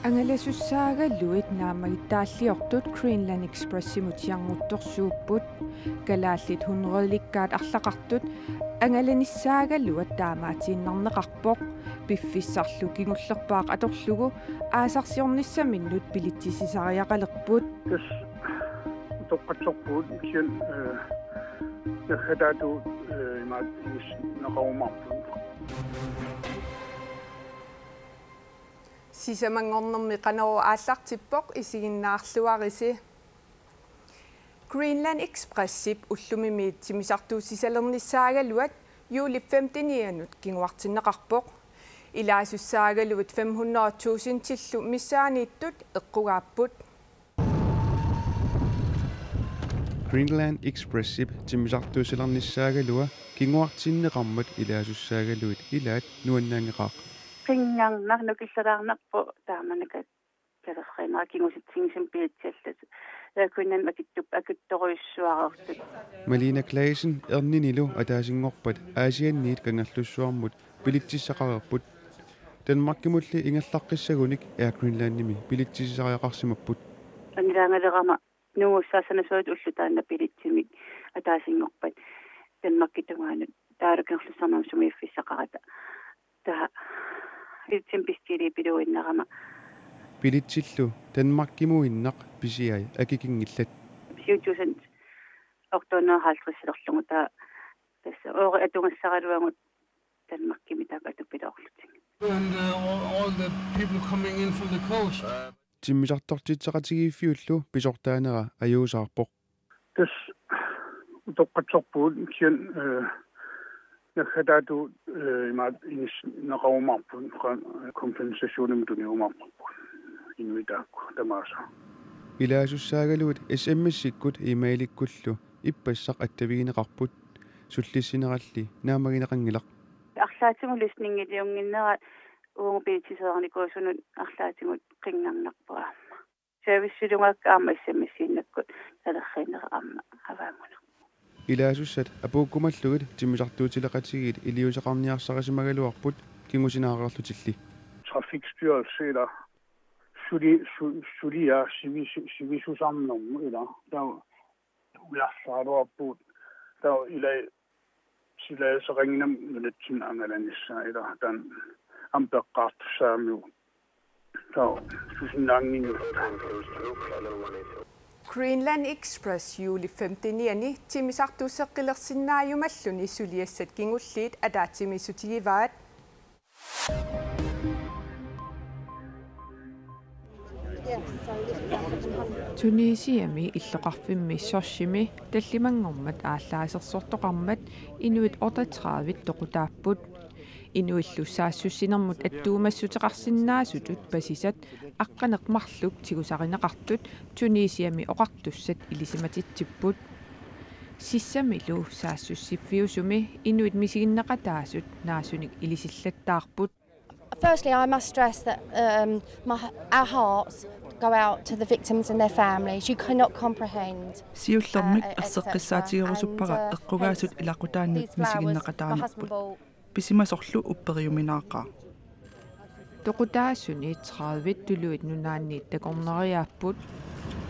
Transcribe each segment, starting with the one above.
Angalassussaagalluit naamagitaalliortut Greenland Express-imut siarnguttorsuupput kalaallit 100-likkaat арлақартут ангаланиссаагаллуат таамаатииннарнеқарпоқ пиффиссарлу кигуллерпаақ аторлугу аасарсиорниссаминнут пилитсисисариақалерпут тас тоққатсорпуут киан нахатаату имаат ис нақаумарпут сисамангорнэрми қанеру ааллартиппоқ исигиннаарлуариси Greenland Express-ип уллумимиит тимисартуусисалерниссаагалуат юли 15-ианут кингуартиннеқарпоқ илаасуссаагалуит 500,000 тиллу миссаанииттут эққугааппут Greenland Express-ип тимисартуусилерниссаагалуа кингуартиннеқармат илаасуссаагалуит илаат нуаннаангеқаақ qingnarnar nukillararnerpu taamanakat talerreenera kingusitsingsim piitsallat kunnan akittup akuttoruissuarertut Malina Claesen erninilu ataasingorpat aasianniit kangallussuarmut pilitsissaqarerput Danmarkimulli ingallaqqissagunik Air Greenlandimi pilitsissariaqarsimapput anilaangalerama nuussaasanasuut ullutaanna pilitsimik ataasingorpat Danmarkitungaanut taalukerlussarnam sumiiffissaqarata ta Pilitsimpistiili piluinnerama Pilitsillu Danmarkimuinnaq pisiai akikingillat 7000 ortonerhaltrissilorlugu ta tassa oori atungassaraluangut Danmarkimi taapatupilorluting and all the people coming in from the coast Timmisartortitseqatigiiffiullu pisortaanera ajuusaarpoq тас тоққатсорпуут киан нахатаату имаат ис нақаумарпут компенсационим туниумарпут инуитаакку тамааса Ilaasussaagaluut SMS-ikkut email-ikkullu ippassaq attavigинеқарпут суллиссинералли наамагинеқангилақ арлаатиму лиснингилиунгиннера уумпиитисеерникуусунут арлаатимут qingnarnarpua service-сулунгак аама SMS-иннаккут талерринера аама аваамуна Ilaasusat apuukkumallugut timisartuutileqatigit iliusaqarniarsaqasimaгаluarput kingusinaaqerlutilli trafikstyrelse eller sulia civisusarnermu eller der ularsaarluarput der ilai silaaseringnam nulitsin angalanissa eller dan ampeqqaartussaamiu der susinnaanginu Greenland Express Juli 15-iani timisartuusseqqilersinnaajumalluni suliassat kingulliit ataatimissutigivaat Tunisiami illoqarfimmi sorshimi tallimangormat ааллаасерсортоqarmat inuit 38 toqutaapput inuillussaassуссинермут аттуумассутеқарсинаасутут пасисат аққанеқмарлук тигусаринеқартут Tunisiami оқартуссат илисиматитсиппут сиссамилу саассуссиффиусуми inuit мисигиннеқатаасут наасуник илисиллаттаарпут Firstly, I must stress that our hearts go out to the victims and their families. You cannot comprehend. Siullermik erseqqissaatigerusuppaqa eqqugaasut ilaqutaannut misiginneqataanarput. Pisimasorlu upperiuminaaqa. Toqutaasuni 30 tuluit nunaanniit takorneriaapput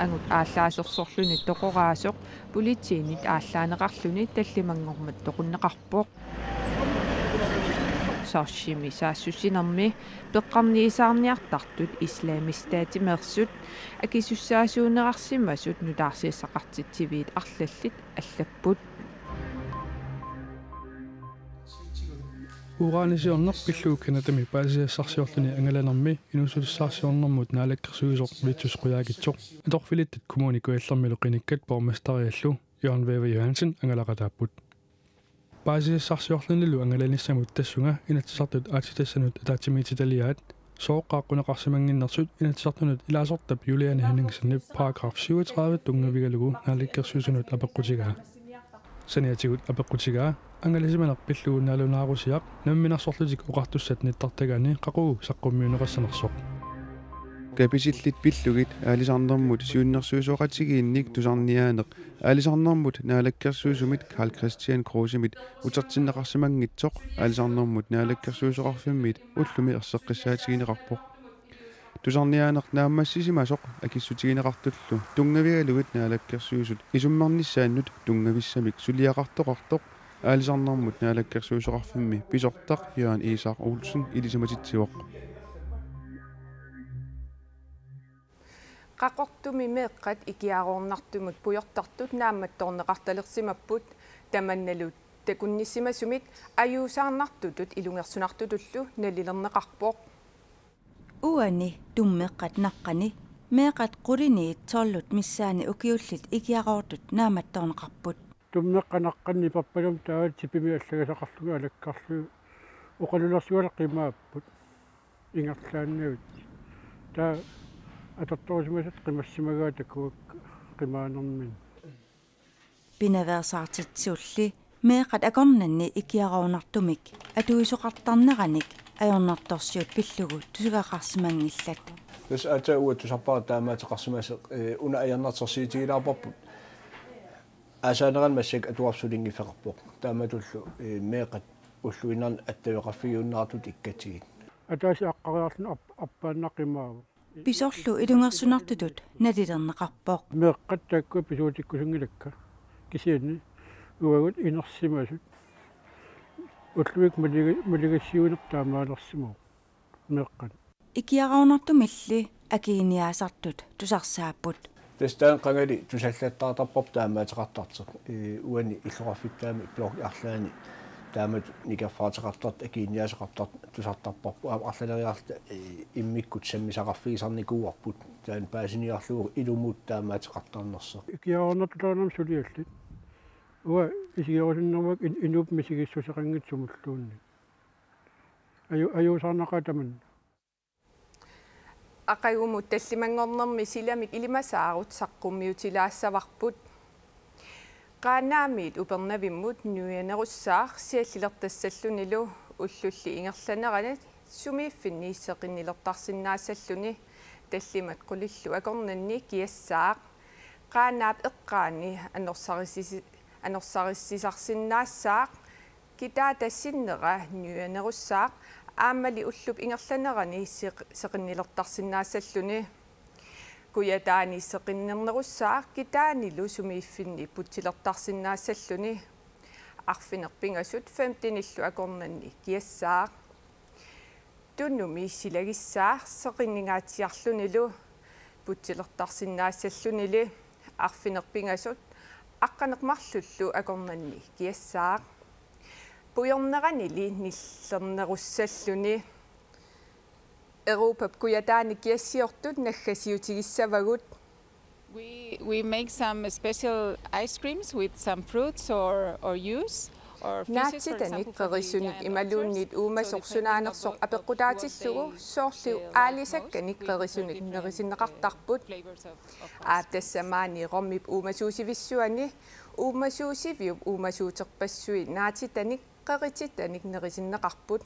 angut ааллаасерсорлуни тоқорааsoq пулитсиинит ааллаанеқарлуни таллимангормат тоқуннеқарпоқ саршими саассуссинерми пеққарниисаарниартартут исламистаатимерсут акисуссаасуунеқарсимасут нутаарсиассақартитсивиит арлаллит аллаппут Uranisiorner pilluukkanatami paasiassarsiorluni angalanarmi inusulussarsiornermut naalakkersuisoq vittusquyaagitsoq atorfilittat kommunikuallermilu qinikkat pormastariallu Jørgen Væver Johansen angalaqataapput paasiassarsiorlunilu angalanissamut tassunga inatsartut aatitassanut ataatimiititaliaat sooqqaaqquneqarsimanginnersut inatsartunut ilaasortap Juliane Henningsen paragraf 37 tungavigalugu naalakkersuisunut apeqqutigaa saniatigut apeqqutigaa angalisimanerpilluunnaalunaarusiaq namminarsorlutik uqartussat nittartagaani qaqugu saqqummiuneqassanersoq каписиллит пиллугит аалисарнэрмут сиуннэрсуусоқатигиинник тусарниаанеқ аалисарнэрмут наалаккерсуусумит Карл Кристиан Крусимит утертиннеқарсимангитсоқ аалисарнэрмут наалаккерсуусоқарфиммит уллуми ерсеққиссаатигинеқарпоқ тусарниаанеқ нааммассисимасоқ акиссутигинеқартуллу тунгавигалугит наалаккерсуусут исуммарниссааннут тунгависсамик сулиақартоқартоқ аалисарнэрмут наалаккерсуусоқарфимми писортақ Jørgen Isaac Olsen илисиматитсивоқ qaqortumi meeqqat ikiaruornartumut pujortartut naammattorneqartalersimapпут tamannalut takunnissimasumit ajuusaarnartutut ilungersunartutullu nalilerneqarpoq uani tummeqqat naqqani meeqat quliniit torlut missaani ukiullit ikiaruortut naamattorneqarput tummeqqanaqqanni pappalum taat tipimi allagasaqarlugu alakkarlu uqalulersualaqqimaapпут ingerlaanniut ta атортуусимасат қимассимагаатакуак қимаанермин пинавеерсаартитсуулли меэқат акорнанни икиаруунартумик атуисоқартарнераник ajornartorsiut pillugu tusugaqarsimangillat тус атауа тусарпара таамаатеқарсимасеқ уна аярнартерсиитигилаарпарпут асаанеран массак атуарсулингифеқарпоқ тааматуллу меэқат уллуинарн аттавеқарфигиуннаартут иккатигит атааси аққариарлун аппааннақимаава писорлу илунгарсунартутут налилернеқарпоқ меэққат таакку писуутиккусунгилакка кисиани уагут инерсимасут уллуик малигассиунер таамаалерсимоо меэққат икиараунартумилли акииниаасартут тусарсааппут тестаан қангали тусаллаттаартарпоп таамаатеқартартеқ уани иллоқарфиттаами пиор арлаани таамат никаффаатеқартарт акииниаасеқартарт тусартарпарпу арлалериарта иммиккут саммисақарфигисарникууарпут таан паасиниарлугу илумут таамаатеқартарнерсо икиаорнатулаанам сулиаллит уа исигиорсиннэрмак инуп мисигиссусеқангитсумуллуунни аюусаарнақатаман ақагумут таллимангорнэрми силамик илимасаарут саққуммиутилаассаварпут qaanaamit upernavimmut nuianerussaax siallilерtassallunilу уллулли ингерланеранат сумииффинни иссеқиннилертарсиннаассаллуни таллимат qulillu акорнанни киассаақ qaanaap эққаани анерсариссисарсиннаассаақ китаа тассиннера nuianerussaax ааммали уллуп ингерланерани сеқиннилертарсиннаассаллуни куятаани сеқиннернерусsaa китаанилу сумииффинни путсилертарсиннаассаллуни арфинерпингасут 15 акорнанни киассаа туннуми силагиссаа сеқиннингаатиарлунилу путсилертарсиннаассаллунили арфинерпингасут аққанеқмарлуллу акорнанни киассаа пуйорнеранили ниллернеруссаллуни Europa kuyataani kiassiortut naggasiutigissavagut. We make some special ice creams with some fruits or juice or fishes for example. Qerissunik imaluunnit uumasorsunaanersoq apeqqutaatillugu soorlu aalisakkanik qerissunik nerisinneqartarput aattassamaani rommip uumasuusivissuani uumasuusiviup uumasuuterpassui naatitanik qerititanik nerisinneqarput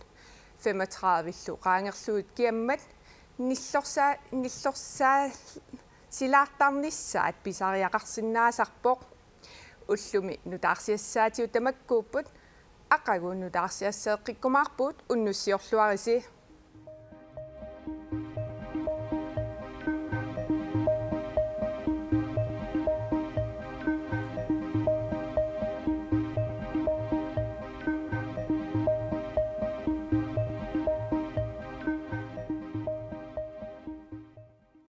35 qaangerluut kiammat nillorsaa silaartarnissaat pisariaqarsinnaasarpoq ullumi nutaarsiassaatiut tamakkuupput aqagu nutaarsiasseeqqikkumaarpuut unnussiorluarisi